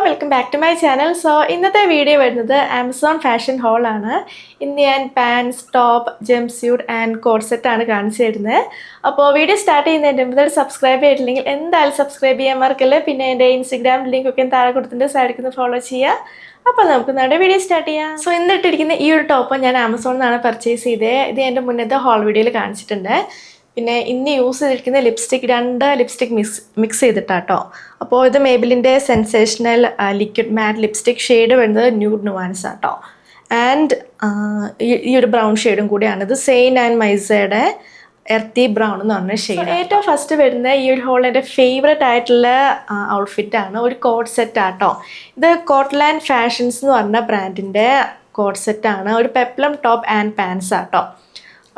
welcome back to my channel. So, ഇന്നത്തെ video വരുന്നത് Amazon fashion haul ആണ്. ഇന്ന് ഞാൻ pants, top, jumpsuit and coat set ആണ് കാണിച്ചു തരുന്നത്. അപ്പോൾ വീഡിയോ സ്റ്റാർട്ട് ചെയ്യുന്നതിന് മുമ്പ് സബ്സ്ക്രൈബ് ചെയ്തിട്ടില്ലെങ്കിൽ എന്തായാലും സബ്സ്ക്രൈബ് ചെയ്യാൻ മറക്കല്ലേ. പിന്നെ എൻ്റെ ഇൻസ്റ്റഗ്രാം ലിങ്ക് ഒക്കെ താഴെ കൊടുത്തിട്ട് സൈഡിൽ ഫോളോ ചെയ്യുക. അപ്പോൾ നമുക്ക് നമ്മുടെ വീഡിയോ സ്റ്റാർട്ട് ചെയ്യാം. സോ ഇന്നിട്ടിരിക്കുന്ന ഈ ഒരു ടോപ്പ് ഞാൻ ആമസോണിൽ നിന്നാണ് പർച്ചേസ് ചെയ്തത്. ഇത് എൻ്റെ മുന്നത്തെ ഹോൾ വീഡിയോയിൽ കാണിച്ചിട്ടുണ്ട്. പിന്നെ ഇന്ന് യൂസ് ചെയ്തിരിക്കുന്ന രണ്ട് ലിപ്സ്റ്റിക് മിക്സ് ചെയ്തിട്ടാട്ടോ. അപ്പോൾ ഇത് മേബിലിൻ്റെ sensational liquid matte lipstick shade വരുന്നത് ന്യൂഡ് നുവാൻസ് ആട്ടോ. ആൻഡ് ഈ ഒരു ബ്രൗൺ ഷെയ്ഡും കൂടിയാണ്. ഇത് സെയിൻ ആൻഡ് മൈസയുടെ എർത്തി ബ്രൗൺ എന്ന് പറഞ്ഞ ഷെയ്ഡ്. ഏറ്റവും ഫസ്റ്റ് വരുന്ന ഈ ഒരു ഹോൾ എൻ്റെ ഫേവറേറ്റ് ആയിട്ടുള്ള ഔട്ട്ഫിറ്റാണ്. ഒരു കോട്ട് സെറ്റ് ആട്ടോ. ഇത് കോട്ട്ലാൻഡ് ഫാഷൻസ് എന്ന് പറഞ്ഞ ബ്രാൻഡിൻ്റെ കോട്ട് സെറ്റാണ്. ഒരു പെപ്ലം ടോപ്പ് ആൻഡ് പാൻസ് ആട്ടോ.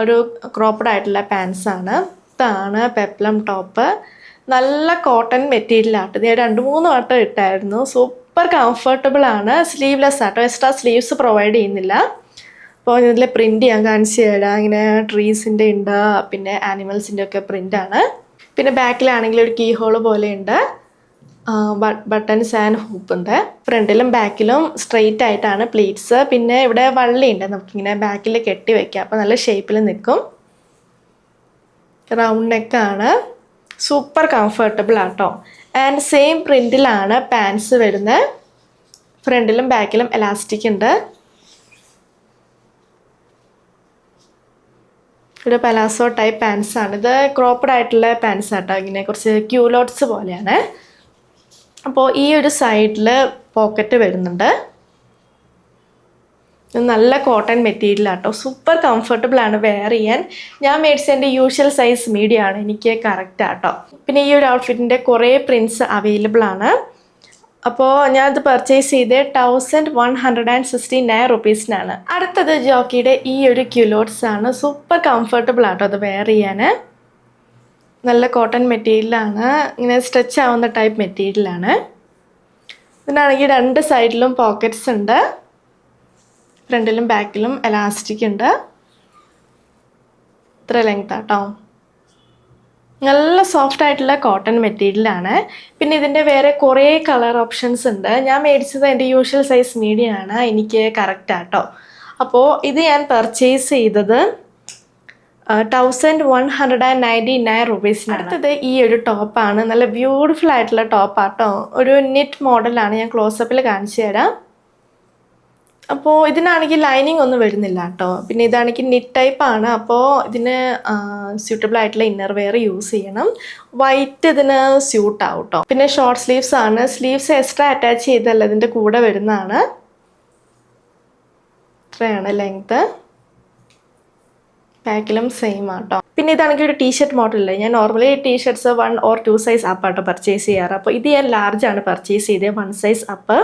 ഒരു ക്രോപ്പഡ് ആയിട്ടുള്ള പാൻസാണ്. ഇതാണ് പെപ്ലം ടോപ്പ്. നല്ല കോട്ടൺ മെറ്റീരിയൽ ആട്ടോ. ഇത് 2-3 വട്ടം ഇട്ടായിരുന്നു. സൂപ്പർ കംഫർട്ടബിൾ ആണ്. സ്ലീവ്ലെസ് ആട്ടോ. എക്സ്ട്രാ സ്ലീവ്സ് പ്രൊവൈഡ് ചെയ്യുന്നില്ല. അപ്പോൾ ഇതിൽ പ്രിൻറ്റ് ഞാൻ കാണിച്ചു തരാം. ഇങ്ങനെ ട്രീസിൻ്റെ ഉണ്ട്, പിന്നെ ആനിമൽസിൻ്റെ ഒക്കെ പ്രിൻ്റാണ്. പിന്നെ ബാക്കിലാണെങ്കിൽ ഒരു കീ ഹോൾ പോലെ ഉണ്ട്. ബട്ടൺസ് ആൻഡ് ഹൂപ്പ് ഉണ്ട്. ഫ്രണ്ടിലും ബാക്കിലും സ്ട്രെയിറ്റ് ആയിട്ടാണ് പ്ലീറ്റ്സ്. പിന്നെ ഇവിടെ വള്ളിയുണ്ട്, നമുക്കിങ്ങനെ ബാക്കിൽ കെട്ടി വയ്ക്കാം. അപ്പോൾ നല്ല ഷേപ്പിൽ നിൽക്കും. റൗണ്ട് നെക്കാണ്. സൂപ്പർ കംഫർട്ടബിൾ ആട്ടോ. ആൻഡ് സെയിം പ്രിൻറ്റിലാണ് പാൻസ് വരുന്നത്. ഫ്രണ്ടിലും ബാക്കിലും എലാസ്റ്റിക് ഉണ്ട്. ഒരു പലാസോ ടൈപ്പ് പാൻസാണ്. ഇത് ക്രോപ്പഡ് ആയിട്ടുള്ള പാൻസ് ആട്ടോ. ഇങ്ങനെ കുറച്ച് ക്യൂലോട്ട്സ് പോലെയാണ്. അപ്പോൾ ഈ ഒരു സൈഡിൽ പോക്കറ്റ് വരുന്നുണ്ട്. നല്ല കോട്ടൺ മെറ്റീരിയൽ ആട്ടോ. സൂപ്പർ കംഫർട്ടബിൾ ആണ് വെയർ ചെയ്യാൻ. ഞാൻ മേടിച്ച എൻ്റെ യൂഷ്വൽ സൈസ് മീഡിയം ആണ്. എനിക്ക് കറക്റ്റ് ആട്ടോ. പിന്നെ ഈ ഒരു ഔട്ട്ഫിറ്റിൻ്റെ കുറേ പ്രിൻറ്റ്സ് അവൈലബിൾ ആണ്. അപ്പോൾ ഞാനത് പർച്ചേസ് ചെയ്ത് 1169 റുപ്പീസിനാണ്. അടുത്തത് ജോക്കിയുടെ ഈ ഒരു ക്യുലോട്ട്സ് ആണ്. സൂപ്പർ കംഫർട്ടബിൾ ആട്ടോ അത് വെയർ ചെയ്യാൻ. നല്ല കോട്ടൺ മെറ്റീരിയലാണ്. ഇങ്ങനെ സ്ട്രെച്ച് ആവുന്ന ടൈപ്പ് മെറ്റീരിയലാണ്. ഇതിനാണെങ്കിൽ 2 സൈഡിലും പോക്കറ്റ്സ് ഉണ്ട്. ഫ്രണ്ടിലും ബാക്കിലും എലാസ്റ്റിക് ഉണ്ട്. ഇത്ര ലെങ്ത് ആട്ടോ. നല്ല സോഫ്റ്റ് ആയിട്ടുള്ള കോട്ടൺ മെറ്റീരിയലാണ്. പിന്നെ ഇതിൻ്റെ വേറെ കുറേ കളർ ഓപ്ഷൻസ് ഉണ്ട്. ഞാൻ മേടിച്ചത് എൻ്റെ യൂഷ്വൽ സൈസ് മീഡിയം ആണ്. എനിക്ക് കറക്റ്റ് ആട്ടോ. അപ്പോൾ ഇത് ഞാൻ പർച്ചേസ് ചെയ്തത് 1199 റുപ്പീസിനാണ്. അടുത്തത് ഈ ഒരു ടോപ്പാണ്. നല്ല ബ്യൂട്ടിഫുൾ ആയിട്ടുള്ള ടോപ്പാട്ടോ. ഒരു നെറ്റ് മോഡലാണ്. ഞാൻ ക്ലോസപ്പിൽ കാണിച്ചു തരാം. അപ്പോൾ ഇതിനാണെങ്കിൽ ലൈനിങ് ഒന്നും വരുന്നില്ല കേട്ടോ. പിന്നെ ഇതാണെങ്കിൽ നെറ്റ് ടൈപ്പാണ്. അപ്പോൾ ഇതിന് സ്യൂട്ടബിൾ ആയിട്ടുള്ള ഇന്നർ വെയർ യൂസ് ചെയ്യണം. വൈറ്റ് ഇതിന് സ്യൂട്ട് ആവും കേട്ടോ. പിന്നെ ഷോർട്ട് സ്ലീവ്സ് ആണ്. സ്ലീവ്സ് എക്സ്ട്രാ അറ്റാച്ച് ചെയ്തല്ല, ഇതിൻ്റെ കൂടെ വരുന്നതാണ്. ഇത്രയാണ് ലെങ്ത്. ബാക്കിലും സെയിം ആട്ടോ. പിന്നെ ഇതാണെങ്കിൽ ഒരു ടീഷർട്ട് മോഡലല്ലേ. ഞാൻ നോർമലി ടീഷർട്ട്സ് 1 or 2 സൈസ് അപ്പാട്ടോ പർച്ചേസ് ചെയ്യാറ്. അപ്പോൾ ഇത് ഞാൻ ലാർജാണ് പർച്ചേസ് ചെയ്തത്, 1 സൈസ് അപ്പ്.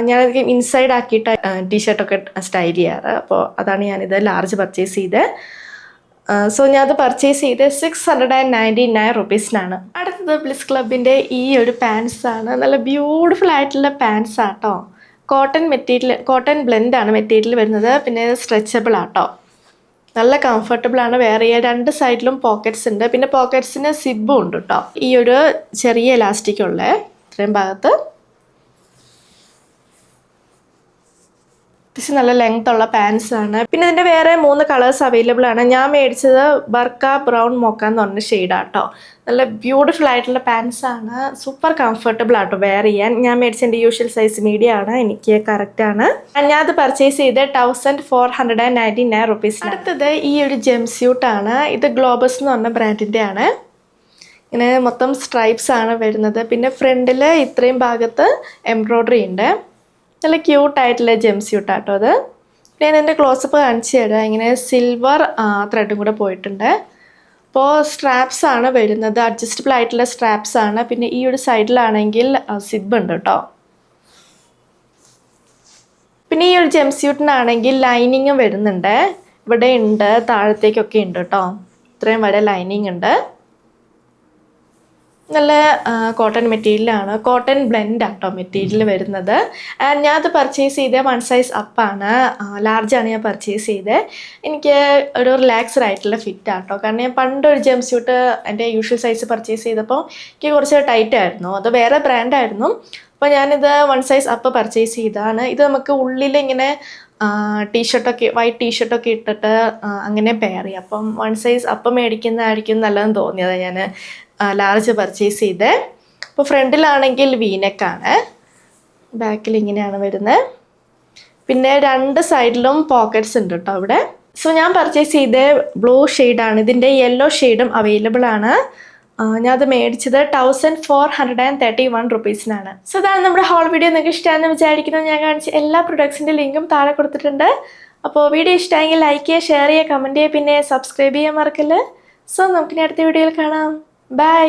ഞാനത് ഇൻസൈഡ് ആക്കിയിട്ട് ടീഷർട്ടൊക്കെ സ്റ്റൈൽ ചെയ്യാറ്. അപ്പോൾ അതാണ് ഞാനിത് ലാർജ് പർച്ചേസ് ചെയ്തത്. സോ ഞാനത് പർച്ചേസ് ചെയ്ത് 699 റുപ്പീസിനാണ്. അടുത്തത് ബ്ലിസ് ക്ലബിൻ്റെ ഈ ഒരു പാൻസാണ്. നല്ല ബ്യൂട്ടിഫുൾ ആയിട്ടുള്ള പാൻസ് ആട്ടോ. കോട്ടൺ മെറ്റീരിയൽ, കോട്ടൺ ബ്ലെൻഡാണ് മെറ്റീരിയൽ വരുന്നത്. പിന്നെ സ്ട്രെച്ചബിൾ ആട്ടോ. നല്ല കംഫർട്ടബിൾ ആണ് വെയർ ചെയ്യാൻ. 2 സൈഡിലും പോക്കറ്റ്സ് ഉണ്ട്. പിന്നെ പോക്കറ്റ്സിന് സിബും ഉണ്ട് കേട്ടോ. ഈ ഒരു ചെറിയ എലാസ്റ്റിക് ഉള്ളത് ഇത്രയും ഭാഗത്ത്. അത്യാവശ്യം നല്ല ലെങ്ത് ഉള്ള പാൻസ് ആണ്. പിന്നെ ഇതിൻ്റെ വേറെ 3 കളേഴ്സ് അവൈലബിൾ ആണ്. ഞാൻ മേടിച്ചത് ബർക്ക ബ്രൗൺ മൊക്ക എന്ന് പറഞ്ഞ ഷെയ്ഡാട്ടോ. നല്ല ബ്യൂട്ടിഫുൾ ആയിട്ടുള്ള പാൻസ് ആണ്. സൂപ്പർ കംഫർട്ടബിൾ ആട്ടോ വെയർ ചെയ്യാൻ. ഞാൻ മേടിച്ച എൻ്റെ യൂഷ്വൽ സൈസ് മീഡിയം ആണ്. എനിക്ക് കറക്റ്റ് ആണ്. ഞാനത് പർച്ചേസ് ചെയ്ത് 1499 റുപ്പീസ്. അടുത്തത് ഈ ഒരു ജംപ്സ്യൂട്ടാണ്. ഇത് ഗ്ലോബസ് എന്ന് പറഞ്ഞ ബ്രാൻഡിൻ്റെ ആണ്. ഇങ്ങനെ മൊത്തം സ്ട്രൈപ്സ് ആണ് വരുന്നത്. പിന്നെ ഫ്രണ്ടിൽ ഇത്രയും ഭാഗത്ത് എംബ്രോയ്ഡറി ഉണ്ട്. നല്ല ക്യൂട്ടായിട്ടുള്ള ജംപ്സ്യൂട്ട് ആട്ടോ അത്. ഞാൻ എൻ്റെ ക്ലോസപ്പ് കാണിച്ചു തരാം. ഇങ്ങനെ സിൽവർ ത്രെഡും കൂടെ പോയിട്ടുണ്ട്. അപ്പോൾ സ്ട്രാപ്സ് ആണ് വരുന്നത്. അഡ്ജസ്റ്റബിൾ ആയിട്ടുള്ള സ്ട്രാപ്സ് ആണ്. പിന്നെ ഈ ഒരു സൈഡിലാണെങ്കിൽ സിബ് ഉണ്ട് കേട്ടോ. പിന്നെ ഈ ഒരു ജംപ്സ്യൂട്ടിനാണെങ്കിൽ ലൈനിങ്ങും വരുന്നുണ്ട്. ഇവിടെ ഉണ്ട്, താഴത്തേക്കൊക്കെ ഉണ്ട് കേട്ടോ. ഇത്രയും വരെ ലൈനിങ് ഉണ്ട്. നല്ല കോട്ടൺ മെറ്റീരിയലാണ്. കോട്ടൺ ബ്ലെൻഡ് ആട്ടോ മെറ്റീരിയൽ വരുന്നത്. ആൻഡ് ഞാനത് പർച്ചേസ് ചെയ്ത 1 സൈസ് അപ്പാണ്. ലാർജാണ് ഞാൻ പർച്ചേസ് ചെയ്തത്. എനിക്ക് ഒരു റിലാക്സ്ഡ് ആയിട്ടുള്ള ഫിറ്റ് ആട്ടോ. കാരണം ഞാൻ പണ്ടൊരു ജംപ്സ്യൂട്ട് എൻ്റെ യൂഷ്വൽ സൈസ് പർച്ചേസ് ചെയ്തപ്പോൾ എനിക്ക് കുറച്ച് ടൈറ്റ് ആയിരുന്നു. അത് വേറെ ബ്രാൻഡായിരുന്നു. അപ്പോൾ ഞാനിത് 1 സൈസ് അപ്പ് പർച്ചേസ് ചെയ്തതാണ്. ഇത് നമുക്ക് ഉള്ളിൽ ഇങ്ങനെ ടീഷർട്ടൊക്കെ വൈറ്റ് ടീഷർട്ടൊക്കെ ഇട്ടിട്ട് അങ്ങനെ പെയർ ചെയ്യാം. അപ്പം 1 സൈസ് അപ്പ് മേടിക്കുന്നതായിരിക്കും നല്ലതെന്ന് തോന്നിയത് ഞാൻ ലാർജ് പർച്ചേസ് ചെയ്തത്. അപ്പോൾ ഫ്രണ്ടിലാണെങ്കിൽ വീനെക്കാണ്, ബാക്കിൽ ഇങ്ങനെയാണ് വരുന്നത്. പിന്നെ 2 സൈഡിലും പോക്കറ്റ്സ് ഉണ്ട് കേട്ടോ അവിടെ. സോ ഞാൻ പർച്ചേസ് ചെയ്ത ബ്ലൂ ഷെയ്ഡാണ്. ഇതിൻ്റെ യെല്ലോ ഷെയ്ഡും അവൈലബിൾ ആണ്. ഞാനത് മേടിച്ചത് 1431 റുപ്പീസിനാണ്. സോ ഇതാണ് നമ്മുടെ ഹോൾ വീഡിയോ. നിങ്ങൾക്ക് ഇഷ്ടമാണെന്ന് വിചാരിക്കുന്നു. ഞാൻ കാണിച്ച എല്ലാ പ്രൊഡക്ട്സിൻ്റെ ലിങ്കും താഴെ കൊടുത്തിട്ടുണ്ട്. അപ്പോൾ വീഡിയോ ഇഷ്ടമായെങ്കിൽ ലൈക്ക് ചെയ്യുക, ഷെയർ ചെയ്യുക, കമൻറ്റ് ചെയ്യുക, പിന്നെ സബ്സ്ക്രൈബ് ചെയ്യാൻ മറക്കല്ല്. സോ നമുക്കിനി അടുത്ത വീഡിയോയിൽ കാണാം. ബൈ.